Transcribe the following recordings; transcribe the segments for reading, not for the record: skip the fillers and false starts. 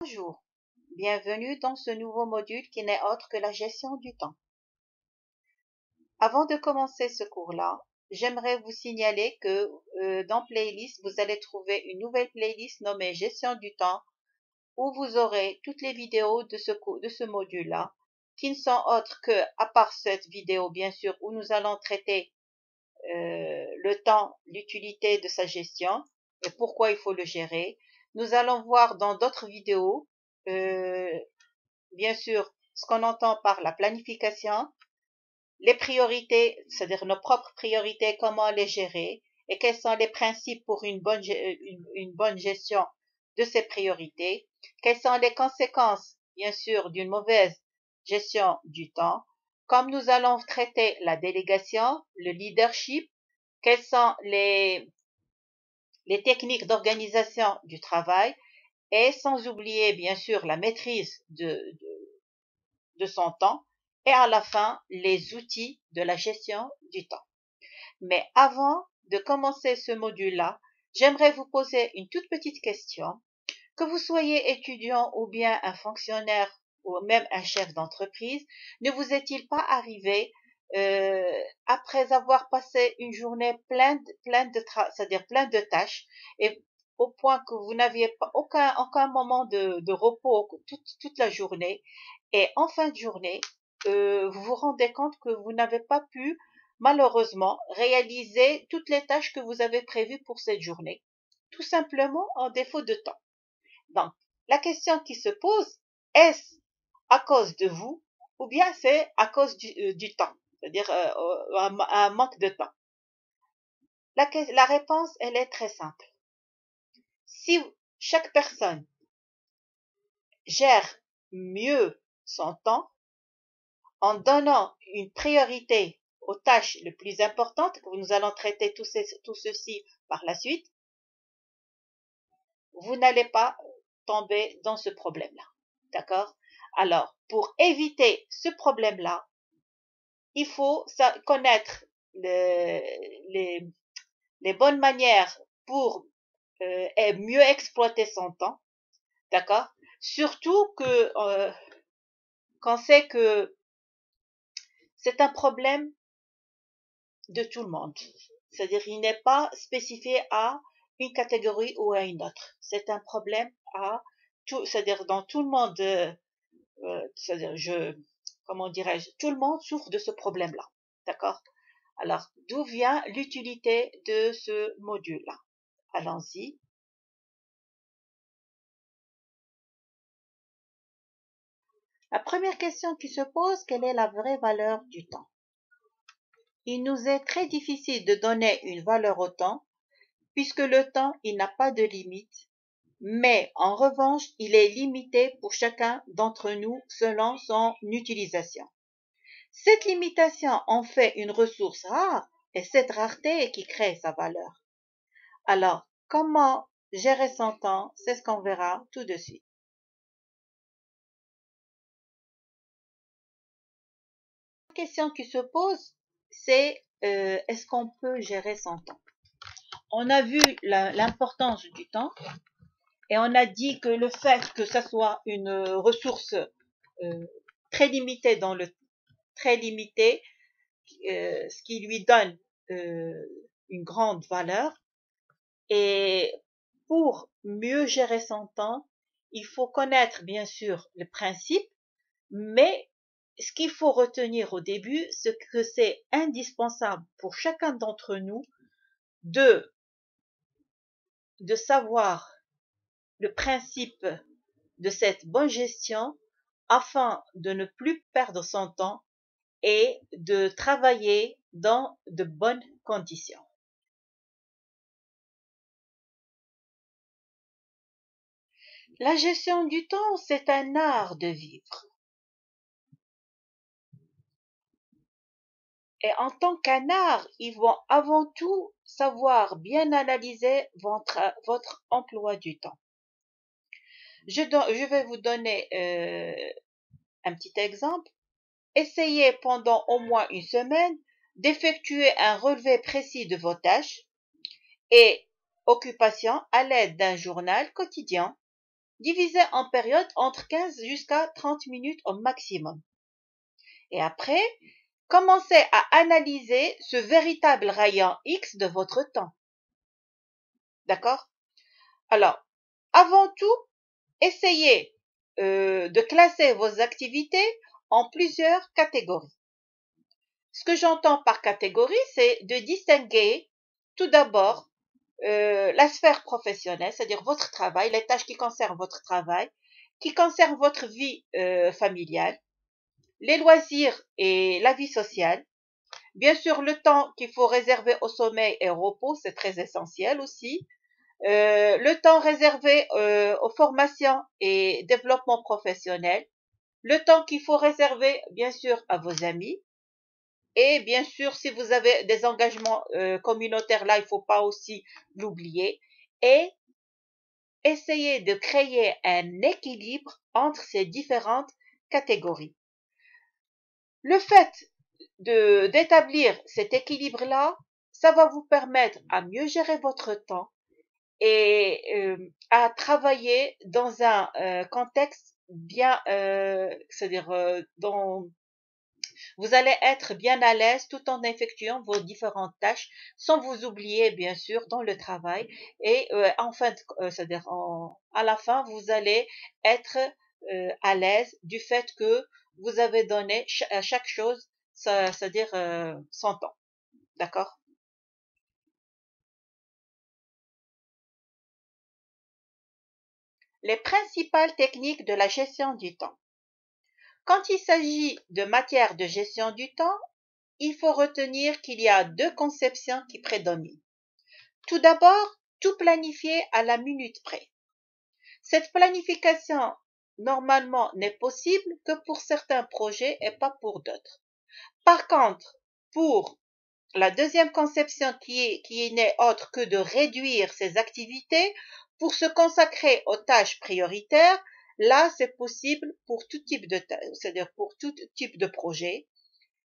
Bonjour, bienvenue dans ce nouveau module qui n'est autre que la gestion du temps. Avant de commencer ce cours-là, j'aimerais vous signaler que dans Playlist, vous allez trouver une nouvelle playlist nommée Gestion du temps où vous aurez toutes les vidéos de ce module-là qui ne sont autres que, à part cette vidéo bien sûr où nous allons traiter le temps, l'utilité de sa gestion et pourquoi il faut le gérer. Nous allons voir dans d'autres vidéos, bien sûr, ce qu'on entend par la planification, les priorités, c'est-à-dire nos propres priorités, comment les gérer et quels sont les principes pour une bonne gestion de ces priorités, quelles sont les conséquences, bien sûr, d'une mauvaise gestion du temps, comme nous allons traiter la délégation, le leadership, quelles sont les techniques d'organisation du travail et sans oublier bien sûr la maîtrise de son temps et à la fin les outils de la gestion du temps. Mais avant de commencer ce module-là, j'aimerais vous poser une toute petite question. Que vous soyez étudiant ou bien un fonctionnaire ou même un chef d'entreprise, ne vous est-il pas arrivé après avoir passé une journée pleine de tâches et au point que vous n'aviez pas aucun moment de repos toute la journée et en fin de journée, vous vous rendez compte que vous n'avez pas pu malheureusement réaliser toutes les tâches que vous avez prévues pour cette journée, tout simplement en défaut de temps. Donc, la question qui se pose, est-ce à cause de vous ou bien c'est à cause du temps, c'est-à-dire un manque de temps? La réponse, elle est très simple. Si chaque personne gère mieux son temps en donnant une priorité aux tâches les plus importantes, que nous allons traiter tout ceci par la suite, vous n'allez pas tomber dans ce problème-là. D'accord? Alors, pour éviter ce problème-là, il faut connaître les bonnes manières pour mieux exploiter son temps. D'accord? Surtout qu'on sait que c'est un problème de tout le monde. C'est-à-dire, il n'est pas spécifié à une catégorie ou à une autre. C'est un problème à tout, c'est-à-dire dans tout le monde, c'est-à-dire comment dirais-je, tout le monde souffre de ce problème-là. D'accord? Alors, d'où vient l'utilité de ce module-là? Allons-y. La première question qui se pose, quelle est la vraie valeur du temps? Il nous est très difficile de donner une valeur au temps, puisque le temps, il n'a pas de limite, mais en revanche, il est limité pour chacun d'entre nous selon son utilisation. Cette limitation en fait une ressource rare et cette rareté qui crée sa valeur. Alors, comment gérer son temps? C'est ce qu'on verra tout de suite. La question qui se pose, c'est est-ce qu'on peut gérer son temps? On a vu l'importance du temps et on a dit que le fait que ça soit une ressource très limitée ce qui lui donne une grande valeur. Et pour mieux gérer son temps, il faut connaître bien sûr le principe, mais ce qu'il faut retenir au début, c'est que c'est indispensable pour chacun d'entre nous de savoir le principe de cette bonne gestion afin de ne plus perdre son temps et de travailler dans de bonnes conditions. La gestion du temps, c'est un art de vivre. Et en tant qu'un art, ils vont avant tout savoir bien analyser votre emploi du temps. Je vais vous donner un petit exemple. Essayez pendant au moins une semaine d'effectuer un relevé précis de vos tâches et occupations à l'aide d'un journal quotidien. divisé en périodes entre 15 jusqu'à 30 minutes au maximum. Et après, commencez à analyser ce véritable rayon X de votre temps. D'accord? Alors, avant tout, essayez de classer vos activités en plusieurs catégories. Ce que j'entends par catégorie, c'est de distinguer tout d'abord la sphère professionnelle, c'est-à-dire votre travail, les tâches qui concernent votre travail, qui concernent votre vie familiale, les loisirs et la vie sociale. Bien sûr, le temps qu'il faut réserver au sommeil et au repos, c'est très essentiel aussi. Le temps réservé aux formations et développement professionnel, le temps qu'il faut réserver, bien sûr, à vos amis. Et bien sûr, si vous avez des engagements communautaires, là, il ne faut pas aussi l'oublier. Et essayez de créer un équilibre entre ces différentes catégories. Le fait d'établir cet équilibre-là, ça va vous permettre à mieux gérer votre temps et à travailler dans un contexte bien, c'est-à-dire dont vous allez être bien à l'aise tout en effectuant vos différentes tâches sans vous oublier bien sûr dans le travail et enfin, c'est-à-dire à la fin, vous allez être à l'aise du fait que vous avez donné à chaque chose, c'est-à-dire son temps. D'accord? Les principales techniques de la gestion du temps. Quand il s'agit de matière de gestion du temps, il faut retenir qu'il y a deux conceptions qui prédominent. Tout d'abord, tout planifier à la minute près. Cette planification, normalement, n'est possible que pour certains projets et pas pour d'autres. Par contre, pour la deuxième conception qui n'est autre que de réduire ses activités pour se consacrer aux tâches prioritaires, là, c'est possible pour tout type de tâches, c'est-à-dire pour tout type de projet.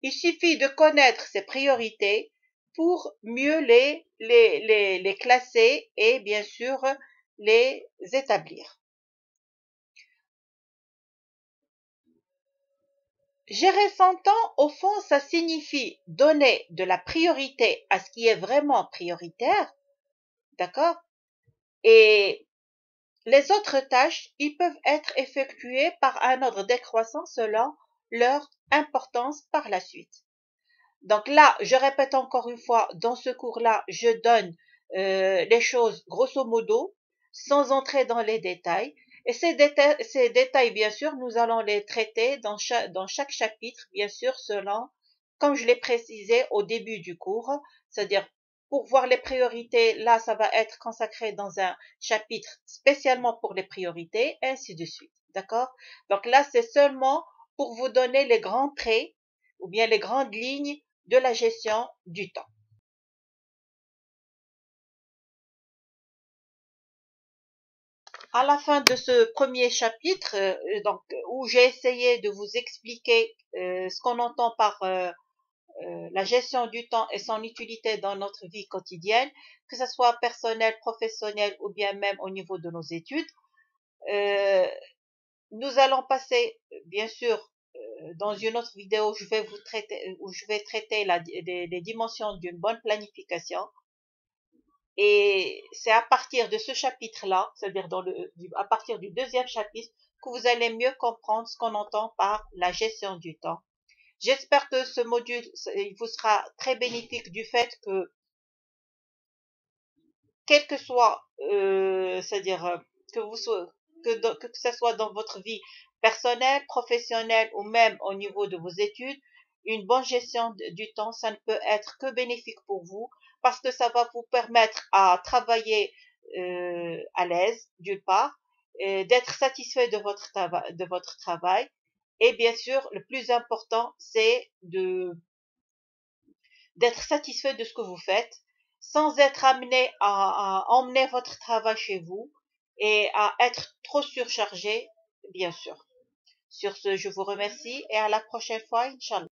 Il suffit de connaître ses priorités pour mieux les classer et bien sûr les établir. Gérer son temps, au fond, ça signifie donner de la priorité à ce qui est vraiment prioritaire, d'accord? Et les autres tâches, ils peuvent être effectuées par un ordre décroissant selon leur importance par la suite. Donc là, je répète encore une fois, dans ce cours-là, je donne les choses grosso modo, sans entrer dans les détails. Et ces détails, bien sûr, nous allons les traiter dans chaque chapitre, bien sûr, selon, comme je l'ai précisé au début du cours, c'est-à-dire pour voir les priorités, là, ça va être consacré dans un chapitre spécialement pour les priorités, et ainsi de suite. D'accord? Donc là, c'est seulement pour vous donner les grands traits ou bien les grandes lignes de la gestion du temps. À la fin de ce premier chapitre, donc, où j'ai essayé de vous expliquer ce qu'on entend par la gestion du temps et son utilité dans notre vie quotidienne, que ce soit personnel, professionnel ou bien même au niveau de nos études, euh, nous allons passer, bien sûr, dans une autre vidéo, je vais vous traiter, où je vais traiter les dimensions d'une bonne planification. Et c'est à partir de ce chapitre-là, c'est-à-dire à partir du deuxième chapitre, que vous allez mieux comprendre ce qu'on entend par la gestion du temps. J'espère que ce module il vous sera très bénéfique du fait que, quel que soit, c'est-à-dire que vous que ce soit dans votre vie personnelle, professionnelle ou même au niveau de vos études, une bonne gestion du temps, ça ne peut être que bénéfique pour vous parce que ça va vous permettre à travailler à l'aise, d'une part, d'être satisfait de votre travail et bien sûr, le plus important, c'est d'être satisfait de ce que vous faites sans être amené à emmener votre travail chez vous et à être trop surchargé, bien sûr. Sur ce, je vous remercie et à la prochaine fois, Inch'Allah.